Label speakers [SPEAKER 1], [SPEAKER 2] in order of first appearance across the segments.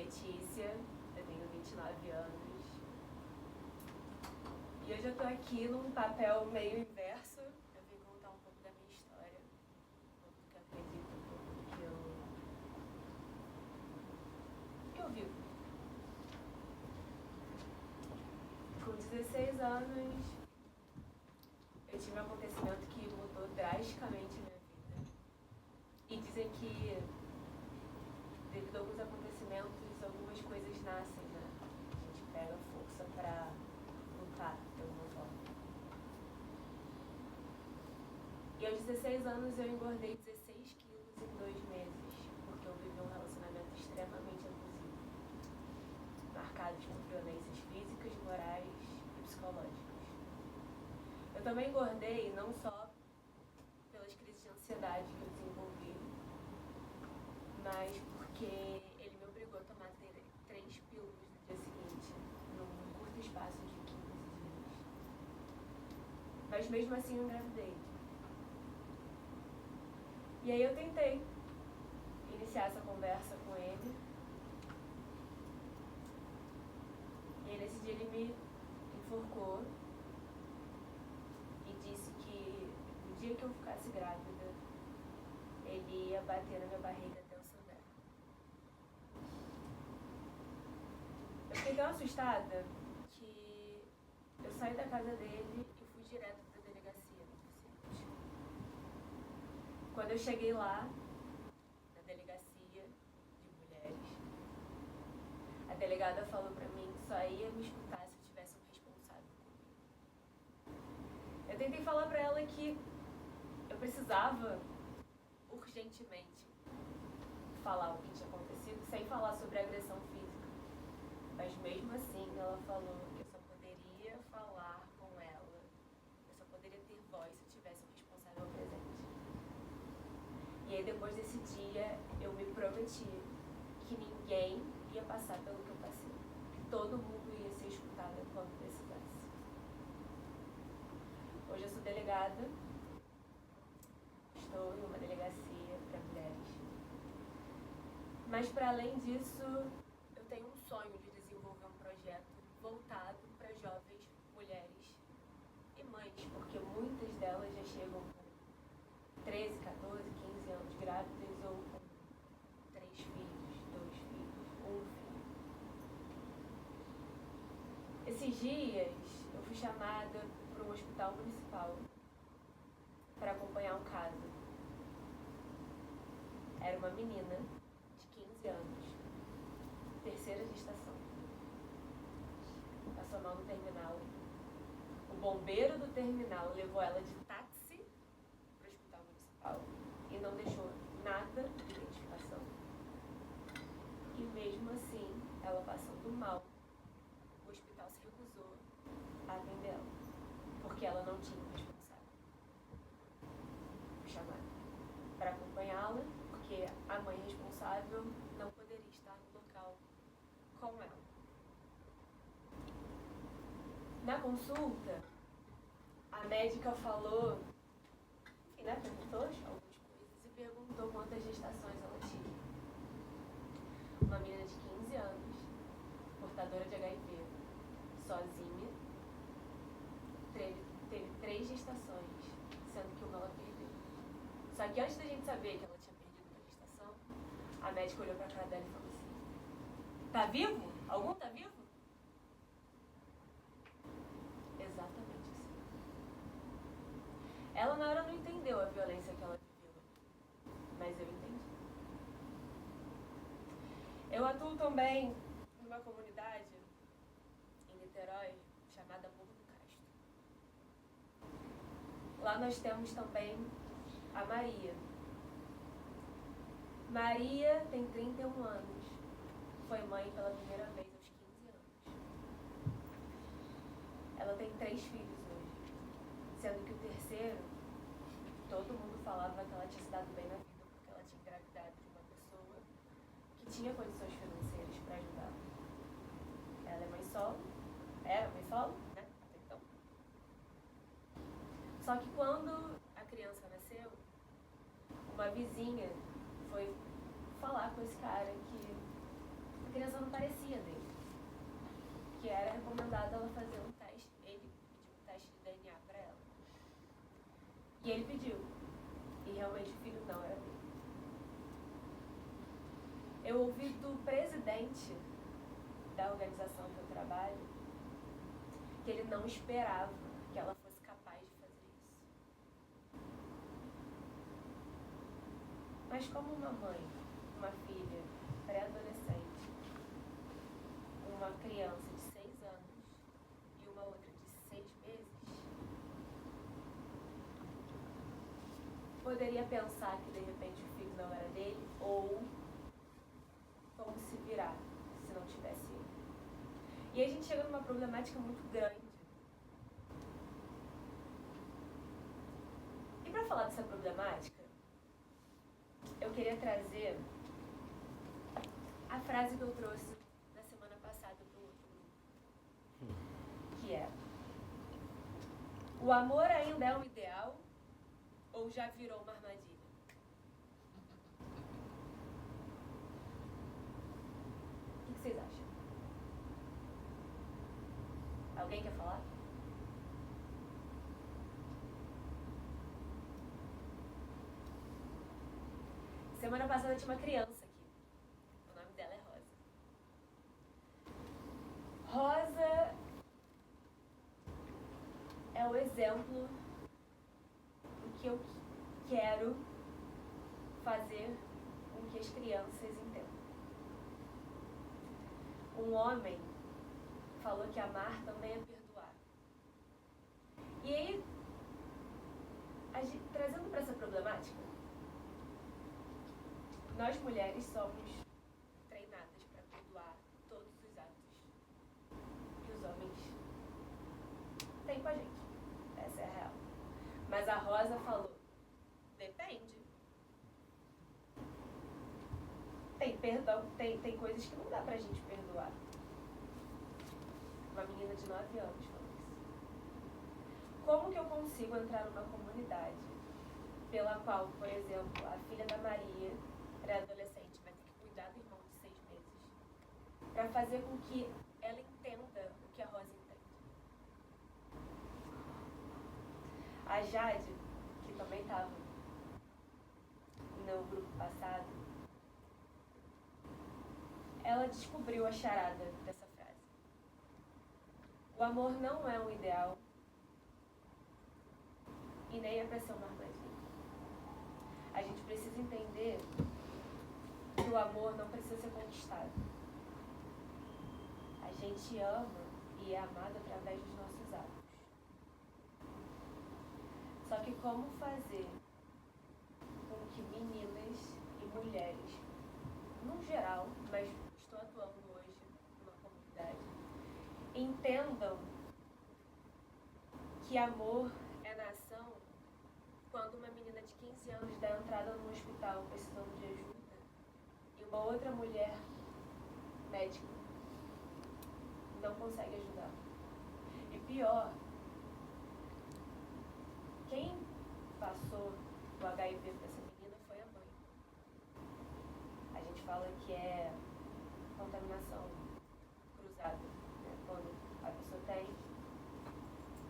[SPEAKER 1] Letícia, eu tenho 29 anos. E hoje eu tô aqui num papel meio inverso. Eu vim contar um pouco da minha história, um pouco do que eu acredito, um pouco do que eu vivo. Com 16 anos, eu tive um acontecimento que mudou drasticamente a minha vida. E dizem que, devido a alguns acontecimentos, algumas coisas nascem, né? A gente pega força pra lutar de alguma forma. E aos 16 anos eu engordei 16 quilos em 2 meses, porque eu vivi um relacionamento extremamente abusivo, marcado por violências físicas, morais e psicológicas. Eu também engordei não só pelas crises de ansiedade que eu desenvolvi, mas porque ele me obrigou a tomar 3 pílulas no dia seguinte, num curto espaço de 15 dias. Mas mesmo assim eu engravidei. E aí eu tentei iniciar essa conversa com ele. E aí nesse dia ele me enforcou e disse que no dia que eu ficasse grávida, ele ia bater na minha barriga até eu sangrar. Eu fiquei tão assustada que eu saí da casa dele e fui direto para a delegacia no dia seguinte. Quando eu cheguei lá, na delegacia de mulheres, a delegada falou pra mim que só ia me escutar se eu tivesse um responsável comigo. Eu tentei falar pra ela que eu precisava urgentemente falar o que tinha acontecido sem falar sobre agressão física. Mas mesmo assim ela falou que eu só poderia falar com ela, eu só poderia ter voz se eu tivesse um responsável presente. E aí depois desse dia eu me prometi que ninguém ia passar pelo que eu passei, que todo mundo ia ser escutado quando precisasse. Hoje eu sou delegada, estou em uma delegacia para mulheres. Mas para além disso, eu tenho um sonho de desenvolver um projeto voltado para jovens mulheres e mães, porque muitas delas já chegam com 13, 14, 15 anos grávidas ou com 3 filhos, 2 filhos, 1 filho. Esses dias eu fui chamada para um hospital municipal para acompanhar um caso. Era uma menina de 15 anos, terceira gestação. Passou mal no terminal. O bombeiro do terminal levou ela de táxi para o hospital municipal e não deixou nada de identificação. E mesmo assim, ela passando mal, o hospital se recusou a atendê-la, porque ela não tinha um responsável. Fui chamada para acompanhá-la, porque a mãe responsável não poderia estar no local com ela. Na consulta, a médica falou, enfim, né, perguntou algumas coisas e perguntou quantas gestações ela tinha. Uma menina de 15 anos, portadora de HIV, sozinha, teve 3 gestações, sendo que uma ela perdeu. Só que antes da gente saber que ela tinha perdido uma gestação, a médica olhou pra cara dela e falou assim: tá vivo? Algum tá vivo? Exatamente assim. Ela na hora não entendeu a violência que ela viveu, mas eu entendi. Eu atuo também numa comunidade em Niterói chamada Morro do Castro. Lá nós temos também a Maria. Maria tem 31 anos. Foi mãe pela primeira vez aos 15 anos. Ela tem 3 filhos hoje. Sendo que o terceiro, todo mundo falava que ela tinha se dado bem na vida porque ela tinha engravidado de uma pessoa que tinha condições financeiras para ajudar. Ela é mãe solo, era mãe solo, né? Até então. Só que quando a criança nasceu, uma vizinha foi falar com esse cara que criança não parecia dele. Que era recomendado ela fazer um teste, ele pediu um teste de DNA para ela. E ele pediu. E realmente o filho não era dele. Eu ouvi do presidente da organização que eu trabalho que ele não esperava que ela fosse capaz de fazer isso. Mas como uma mãe, uma filha, pré-adolescente, uma criança de 6 anos e uma outra de 6 meses, poderia pensar que de repente o filho não era dele, ou como se virar se não tivesse ele. E aí a gente chega numa problemática muito grande. E para falar dessa problemática, eu queria trazer a frase que eu trouxe na semana passada para o outro grupo, que é: o amor ainda é um ideal ou já virou uma armadilha? O que vocês acham? Alguém quer falar? Semana passada tinha uma criança aqui. O nome dela é Rosa. Rosa é o exemplo do que eu quero fazer com que as crianças entendam. Um homem falou que amar também é perdoar. E aí, trazendo para essa problemática, nós mulheres somos treinadas para perdoar todos os atos que os homens têm com a gente. Essa é a real. Mas a Rosa falou: depende. Tem perdão, tem coisas que não dá pra gente perdoar. Uma menina de 9 anos falou isso. Como que eu consigo entrar numa comunidade pela qual, por exemplo, a filha da Maria, pré-adolescente, vai ter que cuidar do irmão de 6 meses, para fazer com que ela entenda o que a Rosa entende? A Jade, que também estava no grupo passado, ela descobriu a charada dessa frase. O amor não é um ideal e nem é para ser uma armadilha. A gente precisa entender que o amor não precisa ser conquistado. A gente ama e é amado através dos nossos atos. Só que como fazer com que meninas e mulheres, no geral, mas estou atuando hoje numa comunidade, entendam que amor é na ação quando uma menina de 15 anos dá entrada no hospital precisando de ajuda e uma outra mulher médica não consegue ajudar. E pior, quem passou o HIV para essa menina foi a mãe. A gente fala que é contaminação cruzada, né? Quando a pessoa tem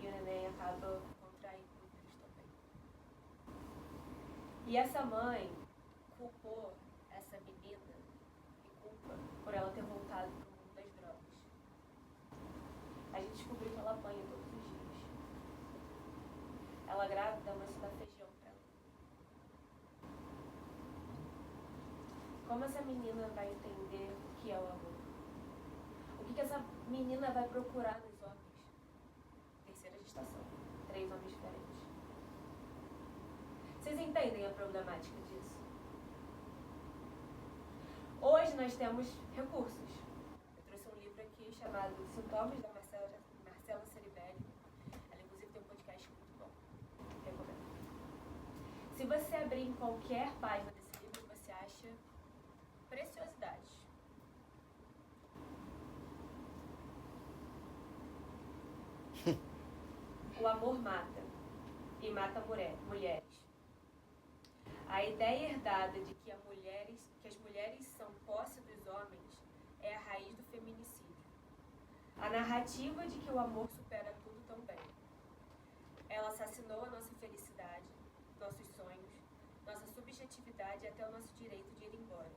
[SPEAKER 1] e o neném acaba contraindo o vírus também. E essa mãe culpou essa menina e culpa por ela ter voltado para o mundo das drogas. A gente descobriu que ela apanha todos os dias. Ela grávida, a mãe só dá feijão para ela. Como essa menina vai entender o que é o amor? O que essa menina vai procurar nos homens? Terceira gestação. 3 homens diferentes. Vocês entendem a problemática disso? Hoje nós temos recursos. Eu trouxe um livro aqui chamado Sintomas, da Marcela Ceribelli. Ela inclusive tem um podcast muito bom. Recomendo. Se você abrir em qualquer página desse livro, você acha preciosidades. O amor mata, e mata mulheres. A ideia herdada de que as mulheres são posse dos homens é a raiz do feminicídio. A narrativa de que o amor supera tudo também. Ela assassinou a nossa felicidade, nossos sonhos, nossa subjetividade e até o nosso direito de ir embora.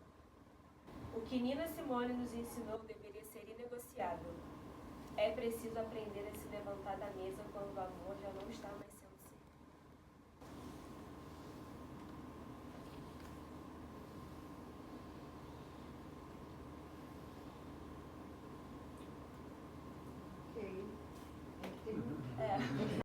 [SPEAKER 1] O que Nina Simone nos ensinou deveria ser inegociável. É preciso aprender a se levantar da mesa quando o amor já